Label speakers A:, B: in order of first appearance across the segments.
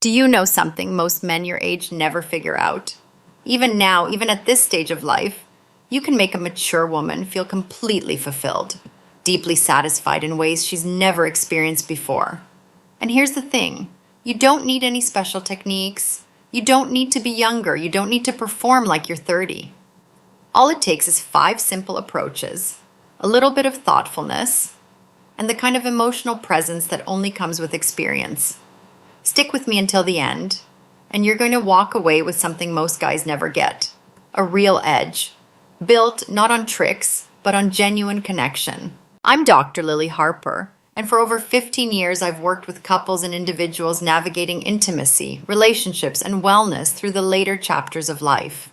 A: Do you know something most men your age never figure out? Even now, even at this stage of life, you can make a mature woman feel completely fulfilled, deeply satisfied in ways she's never experienced before. And here's the thing, you don't need any special techniques. You don't need to be younger. You don't need to perform like you're 30. All it takes is 5 simple approaches, a little bit of thoughtfulness, and the kind of emotional presence that only comes with experience. Stick with me until the end, and you're going to walk away with something most guys never get. A real edge, built not on tricks, but on genuine connection. I'm Dr. Lily Harper, and for over 15 years I've worked with couples and individuals navigating intimacy, relationships, and wellness through the later chapters of life.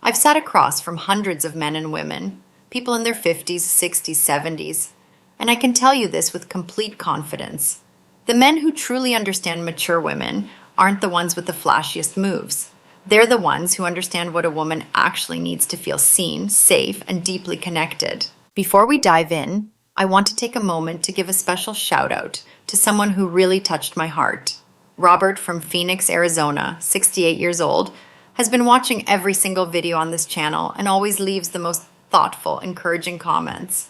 A: I've sat across from hundreds of men and women, people in their 50s, 60s, 70s, and I can tell you this with complete confidence. The men who truly understand mature women aren't the ones with the flashiest moves. They're the ones who understand what a woman actually needs to feel seen, safe, and deeply connected. Before we dive in, I want to take a moment to give a special shout out to someone who really touched my heart. Robert from Phoenix, Arizona, 68 years old, has been watching every single video on this channel and always leaves the most thoughtful, encouraging comments.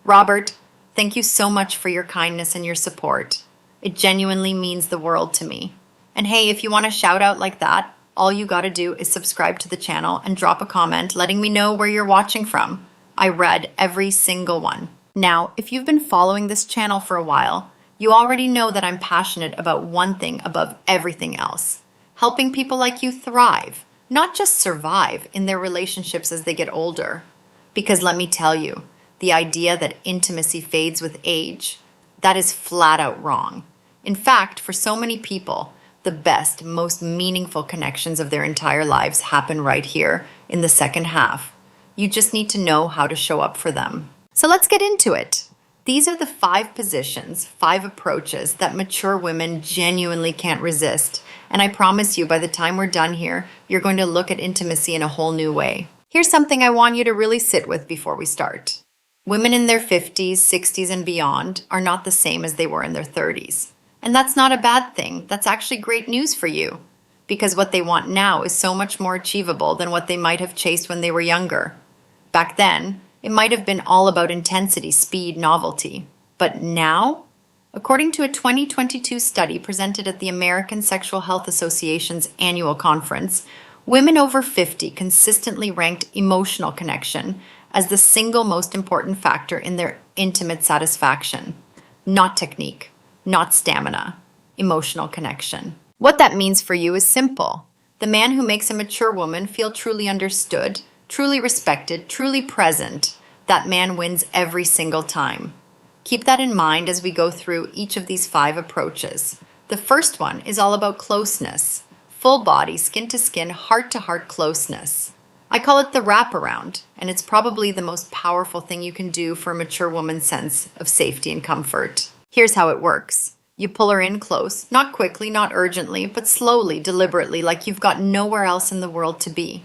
A: Robert, thank you so much for your kindness and your support. It genuinely means the world to me. And hey, if you want a shout out like that, all you gotta do is subscribe to the channel and drop a comment letting me know where you're watching from. I read every single one. Now, if you've been following this channel for a while, you already know that I'm passionate about one thing above everything else: helping people like you thrive, not just survive in their relationships as they get older. Because let me tell you, the idea that intimacy fades with age, that is flat out wrong. In fact, for so many people, the best, most meaningful connections of their entire lives happen right here in the second half. You just need to know how to show up for them. So let's get into it. These are the 5 positions, 5 approaches that mature women genuinely can't resist. And I promise you, by the time we're done here, you're going to look at intimacy in a whole new way. Here's something I want you to really sit with before we start. Women in their 50s, 60s, and beyond are not the same as they were in their 30s. And that's not a bad thing. That's actually great news for you, because what they want now is so much more achievable than what they might have chased when they were younger. Back then, it might have been all about intensity, speed, novelty. But now, according to a 2022 study presented at the American Sexual Health Association's annual conference, women over 50 consistently ranked emotional connection as the single most important factor in their intimate satisfaction. Not technique, not stamina, emotional connection. What that means for you is simple. The man who makes a mature woman feel truly understood, truly respected, truly present, that man wins every single time. Keep that in mind as we go through each of these 5 approaches. The first one is all about closeness. Full body, skin to skin, heart to heart closeness. I call it the wraparound, and it's probably the most powerful thing you can do for a mature woman's sense of safety and comfort. Here's how it works. You pull her in close, not quickly, not urgently, but slowly, deliberately, like you've got nowhere else in the world to be.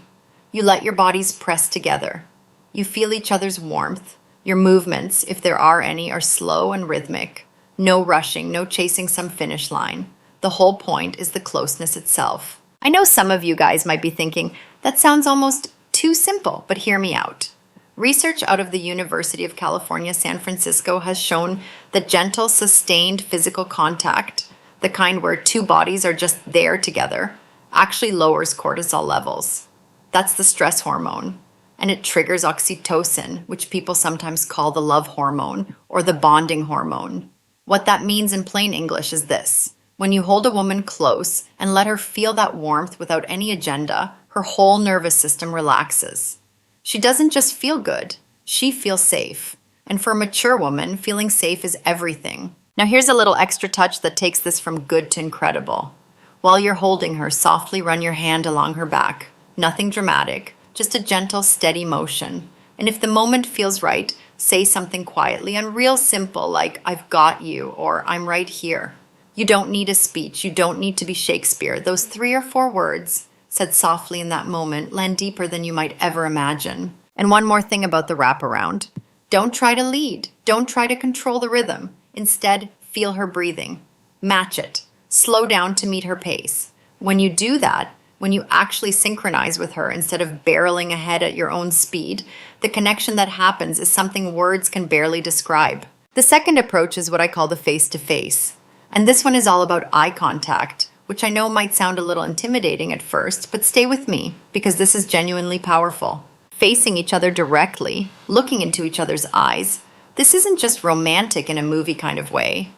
A: You let your bodies press together. You feel each other's warmth. Your movements, if there are any, are slow and rhythmic. No rushing, no chasing some finish line. The whole point is the closeness itself. I know some of you guys might be thinking, that sounds almost too simple, but hear me out. Research out of the University of California, San Francisco has shown that gentle, sustained physical contact, the kind where 2 bodies are just there together, actually lowers cortisol levels. That's the stress hormone. And it triggers oxytocin, which people sometimes call the love hormone or the bonding hormone. What that means in plain English is this. When you hold a woman close and let her feel that warmth without any agenda, her whole nervous system relaxes. She doesn't just feel good, she feels safe. And for a mature woman, feeling safe is everything. Now here's a little extra touch that takes this from good to incredible. While you're holding her, softly run your hand along her back. Nothing dramatic, just a gentle, steady motion. And if the moment feels right, say something quietly and real simple like, "I've got you," or "I'm right here." You don't need a speech. You don't need to be Shakespeare. Those 3 or 4 words, said softly in that moment, land deeper than you might ever imagine. And one more thing about the wraparound. Don't try to lead. Don't try to control the rhythm. Instead, feel her breathing. Match it. Slow down to meet her pace. When you do that, when you actually synchronize with her instead of barreling ahead at your own speed, the connection that happens is something words can barely describe. The second approach is what I call the face-to-face. And this one is all about eye contact, which I know might sound a little intimidating at first, but stay with me because this is genuinely powerful. Facing each other directly, looking into each other's eyes, this isn't just romantic in a movie kind of way.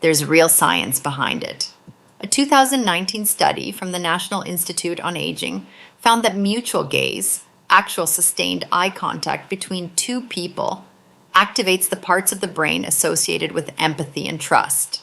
A: There's real science behind it. A 2019 study from the National Institute on Aging found that mutual gaze, actual sustained eye contact between two people, activates the parts of the brain associated with empathy and trust.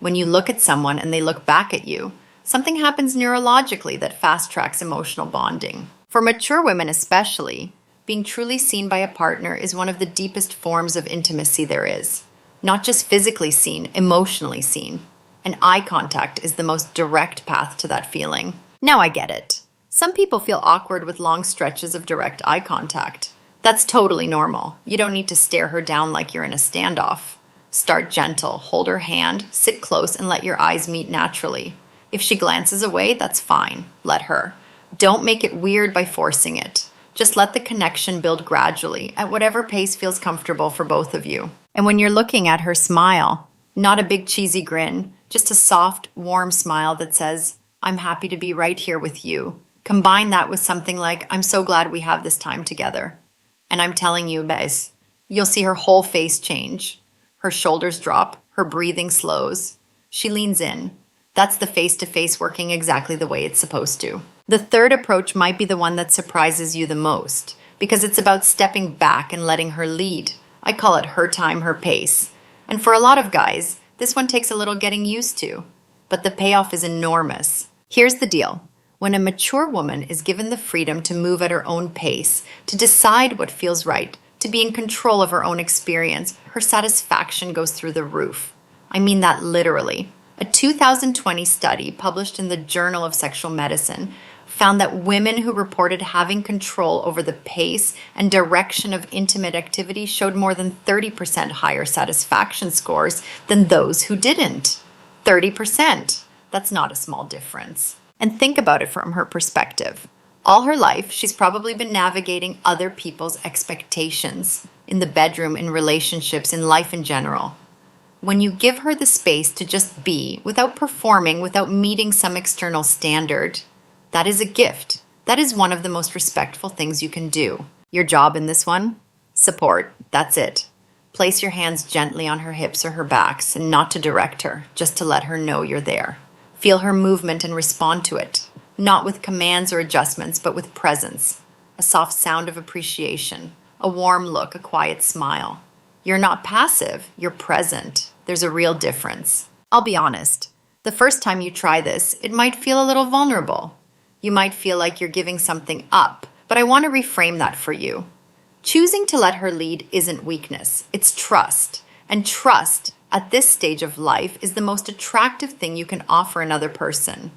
A: When you look at someone and they look back at you, something happens neurologically that fast-tracks emotional bonding. For mature women especially, being truly seen by a partner is one of the deepest forms of intimacy there is. Not just physically seen, emotionally seen. And eye contact is the most direct path to that feeling. Now I get it. Some people feel awkward with long stretches of direct eye contact. That's totally normal. You don't need to stare her down like you're in a standoff. Start gentle, hold her hand, sit close, and let your eyes meet naturally. If she glances away, that's fine. Let her. Don't make it weird by forcing it. Just let the connection build gradually, at whatever pace feels comfortable for both of you. And when you're looking at her, smile. Not a big cheesy grin, just a soft, warm smile that says, "I'm happy to be right here with you." Combine that with something like, "I'm so glad we have this time together." And I'm telling you, guys, you'll see her whole face change. Her shoulders drop, her breathing slows. She leans in. That's the face-to-face working exactly the way it's supposed to. The third approach might be the one that surprises you the most, because it's about stepping back and letting her lead. I call it her time, her pace. And for a lot of guys, this one takes a little getting used to, but the payoff is enormous. Here's the deal. When a mature woman is given the freedom to move at her own pace, to decide what feels right, to be in control of her own experience, her satisfaction goes through the roof. I mean that literally. A 2020 study published in the Journal of Sexual Medicine found that women who reported having control over the pace and direction of intimate activity showed more than 30% higher satisfaction scores than those who didn't. 30%. That's not a small difference. And think about it from her perspective. All her life, she's probably been navigating other people's expectations in the bedroom, in relationships, in life in general. When you give her the space to just be, without performing, without meeting some external standard, that is a gift. That is one of the most respectful things you can do. Your job in this one? Support. That's it. Place your hands gently on her hips or her backs, and not to direct her, just to let her know you're there. Feel her movement and respond to it. Not with commands or adjustments, but with presence. A soft sound of appreciation. A warm look, a quiet smile. You're not passive, you're present. There's a real difference. I'll be honest. The first time you try this, it might feel a little vulnerable. You might feel like you're giving something up, but I want to reframe that for you. Choosing to let her lead isn't weakness, it's trust. And trust, at this stage of life, is the most attractive thing you can offer another person.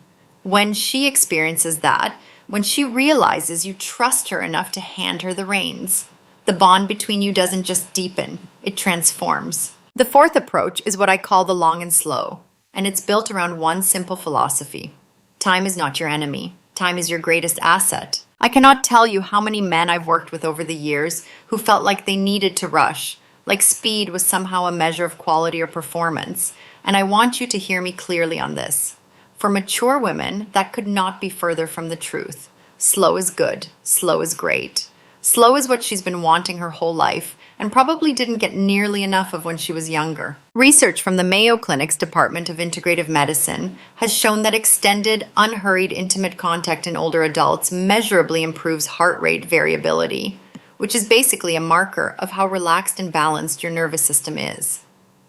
A: When she experiences that, when she realizes you trust her enough to hand her the reins, the bond between you doesn't just deepen, it transforms. The fourth approach is what I call the long and slow, and it's built around one simple philosophy. Time is not your enemy. Time is your greatest asset. I cannot tell you how many men I've worked with over the years who felt like they needed to rush, like speed was somehow a measure of quality or performance, and I want you to hear me clearly on this. For mature women, that could not be further from the truth. Slow is good. Slow is great. Slow is what she's been wanting her whole life, and probably didn't get nearly enough of when she was younger. Research from the Mayo Clinic's Department of Integrative Medicine has shown that extended, unhurried, intimate contact in older adults measurably improves heart rate variability, which is basically a marker of how relaxed and balanced your nervous system is.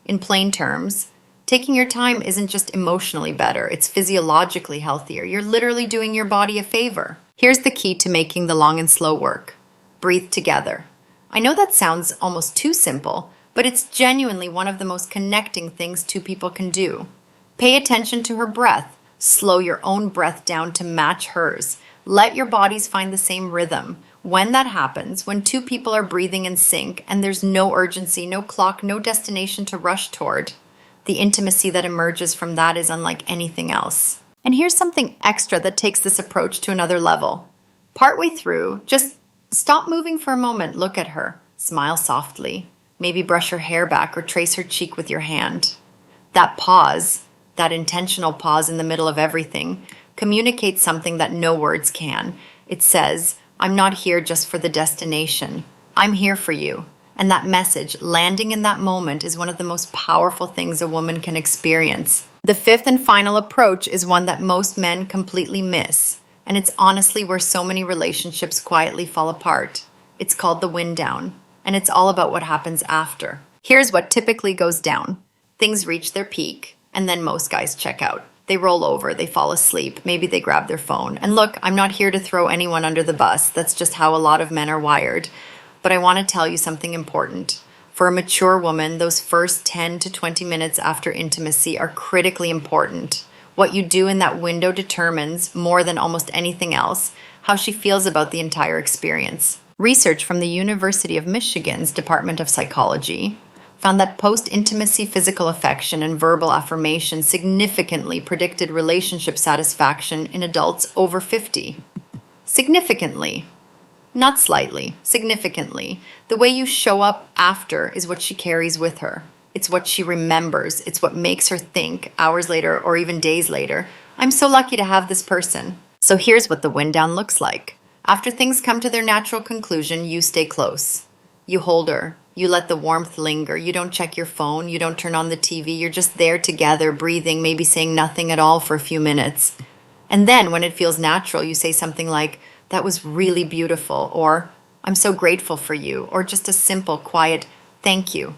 A: In plain terms, taking your time isn't just emotionally better, it's physiologically healthier. You're literally doing your body a favor. Here's the key to making the long and slow work. Breathe together. I know that sounds almost too simple, but it's genuinely one of the most connecting things two people can do. Pay attention to her breath. Slow your own breath down to match hers. Let your bodies find the same rhythm. When that happens, when two people are breathing in sync and there's no urgency, no clock, no destination to rush toward, The intimacy that emerges from that is unlike anything else. And here's something extra that takes this approach to another level. Partway through, just stop moving for a moment, look at her, smile softly, maybe brush her hair back or trace her cheek with your hand. That pause, that intentional pause in the middle of everything, communicates something that no words can. It says, I'm not here just for the destination. I'm here for you. And that message, landing in that moment, is one of the most powerful things a woman can experience. The fifth and final approach is one that most men completely miss. And it's honestly where so many relationships quietly fall apart. It's called the wind down. And it's all about what happens after. Here's what typically goes down. Things reach their peak, and then most guys check out. They roll over, they fall asleep, maybe they grab their phone. And look, I'm not here to throw anyone under the bus. That's just how a lot of men are wired. But I want to tell you something important. For a mature woman, those first 10 to 20 minutes after intimacy are critically important. What you do in that window determines, more than almost anything else, how she feels about the entire experience. Research from the University of Michigan's Department of Psychology found that post-intimacy physical affection and verbal affirmation significantly predicted relationship satisfaction in adults over 50. Significantly. Not slightly, significantly. The way you show up after is what she carries with her. It's what she remembers. It's what makes her think, hours later or even days later, I'm so lucky to have this person. So here's what the wind down looks like. After things come to their natural conclusion, you stay close. You hold her. You let the warmth linger. You don't check your phone. You don't turn on the TV. You're just there together, breathing, maybe saying nothing at all for a few minutes. And then when it feels natural, you say something like, that was really beautiful, or I'm so grateful for you, or just a simple, quiet, thank you.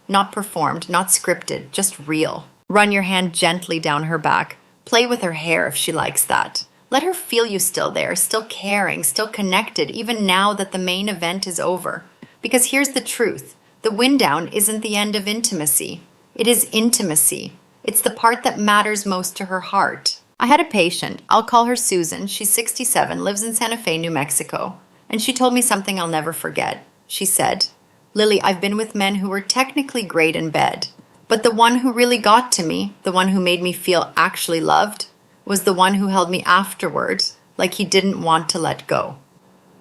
A: Not performed, not scripted, just real. Run your hand gently down her back. Play with her hair if she likes that. Let her feel you still there, still caring, still connected, even now that the main event is over. Because here's the truth. The wind down isn't the end of intimacy. It is intimacy. It's the part that matters most to her heart. I had a patient, I'll call her Susan, she's 67, lives in Santa Fe, New Mexico, and she told me something I'll never forget. She said, Lily, I've been with men who were technically great in bed, but the one who really got to me, the one who made me feel actually loved, was the one who held me afterwards like he didn't want to let go.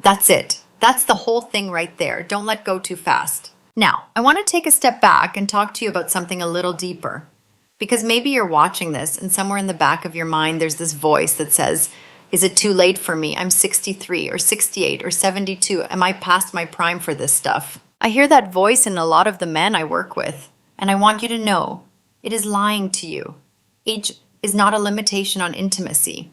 A: That's it. That's the whole thing right there. Don't let go too fast. Now, I want to take a step back and talk to you about something a little deeper. Because maybe you're watching this and somewhere in the back of your mind there's this voice that says, is it too late for me? I'm 63 or 68 or 72. Am I past my prime for this stuff? I hear that voice in a lot of the men I work with. And I want you to know, it is lying to you. Age is not a limitation on intimacy.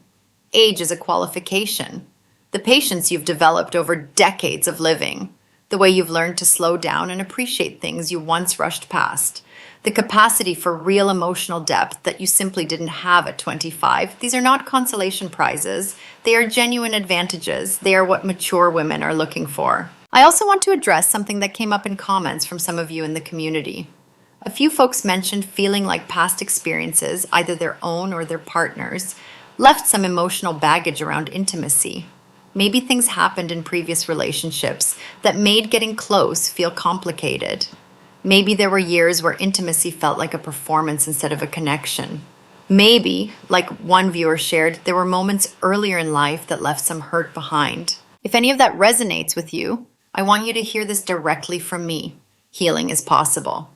A: Age is a qualification. The patience you've developed over decades of living. The way you've learned to slow down and appreciate things you once rushed past. The capacity for real emotional depth that you simply didn't have at 25. These are not consolation prizes. They are genuine advantages. They are what mature women are looking for. I also want to address something that came up in comments from some of you in the community. A few folks mentioned feeling like past experiences, either their own or their partners, left some emotional baggage around intimacy. Maybe things happened in previous relationships that made getting close feel complicated. Maybe there were years where intimacy felt like a performance instead of a connection. Maybe, like one viewer shared, there were moments earlier in life that left some hurt behind. If any of that resonates with you, I want you to hear this directly from me. Healing is possible.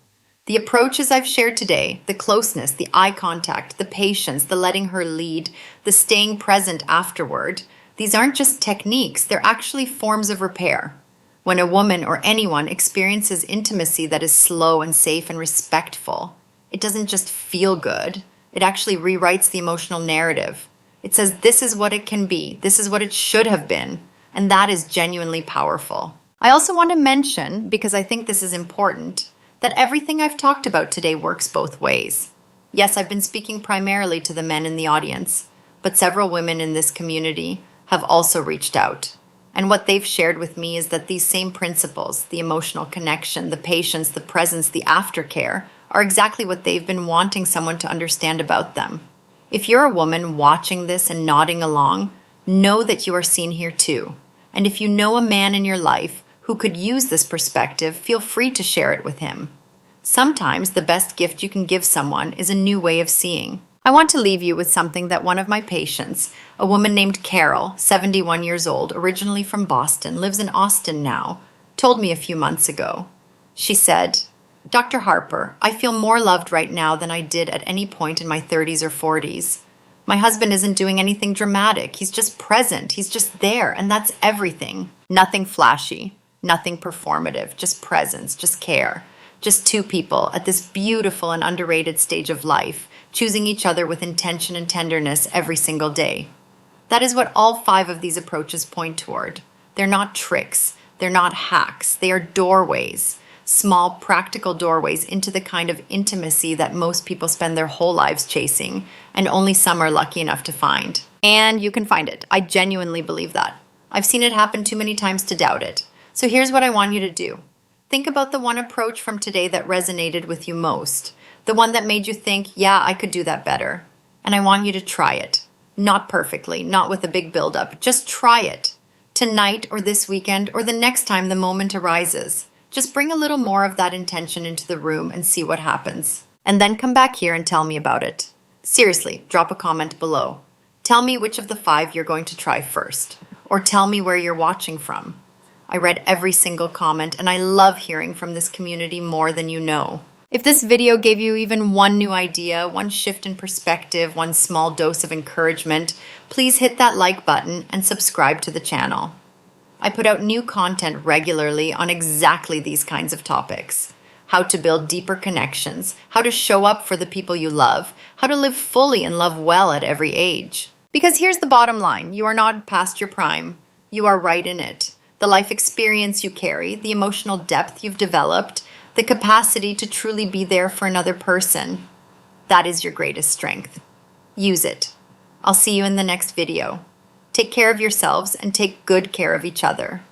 A: The approaches I've shared today, the closeness, the eye contact, the patience, the letting her lead, the staying present afterward, these aren't just techniques, they're actually forms of repair. When a woman or anyone experiences intimacy that is slow and safe and respectful, it doesn't just feel good. It actually rewrites the emotional narrative. It says this is what it can be, this is what it should have been, and that is genuinely powerful. I also want to mention, because I think this is important, that everything I've talked about today works both ways. Yes, I've been speaking primarily to the men in the audience, but several women in this community have also reached out. And what they've shared with me is that these same principles, the emotional connection, the patience, the presence, the aftercare, are exactly what they've been wanting someone to understand about them. If you're a woman watching this and nodding along, know that you are seen here too. And if you know a man in your life who could use this perspective, feel free to share it with him. Sometimes the best gift you can give someone is a new way of seeing. I want to leave you with something that one of my patients, a woman named Carol, 71 years old, originally from Boston, lives in Austin now, told me a few months ago. She said, "Dr. Harper, I feel more loved right now than I did at any point in my 30s or 40s. My husband isn't doing anything dramatic. He's just present. He's just there, and that's everything. Nothing flashy, nothing performative, just presence, just care. Just two people at this beautiful and underrated stage of life, choosing each other with intention and tenderness every single day." That is what all 5 of these approaches point toward. They're not tricks. They're not hacks. They are doorways. Small, practical doorways into the kind of intimacy that most people spend their whole lives chasing, and only some are lucky enough to find. And you can find it. I genuinely believe that. I've seen it happen too many times to doubt it. So here's what I want you to do. Think about the one approach from today that resonated with you most. The one that made you think, yeah, I could do that better. And I want you to try it. Not perfectly, not with a big buildup. Just try it. Tonight or this weekend or the next time the moment arises. Just bring a little more of that intention into the room and see what happens. And then come back here and tell me about it. Seriously, drop a comment below. Tell me which of the 5 you're going to try first. Or tell me where you're watching from. I read every single comment and I love hearing from this community more than you know. If this video gave you even one new idea, one shift in perspective, one small dose of encouragement, please hit that like button and subscribe to the channel. I put out new content regularly on exactly these kinds of topics. How to build deeper connections, how to show up for the people you love, how to live fully and love well at every age. Because here's the bottom line, you are not past your prime. You are right in it. The life experience you carry, the emotional depth you've developed, the capacity to truly be there for another person, that is your greatest strength. Use it. I'll see you in the next video. Take care of yourselves and take good care of each other.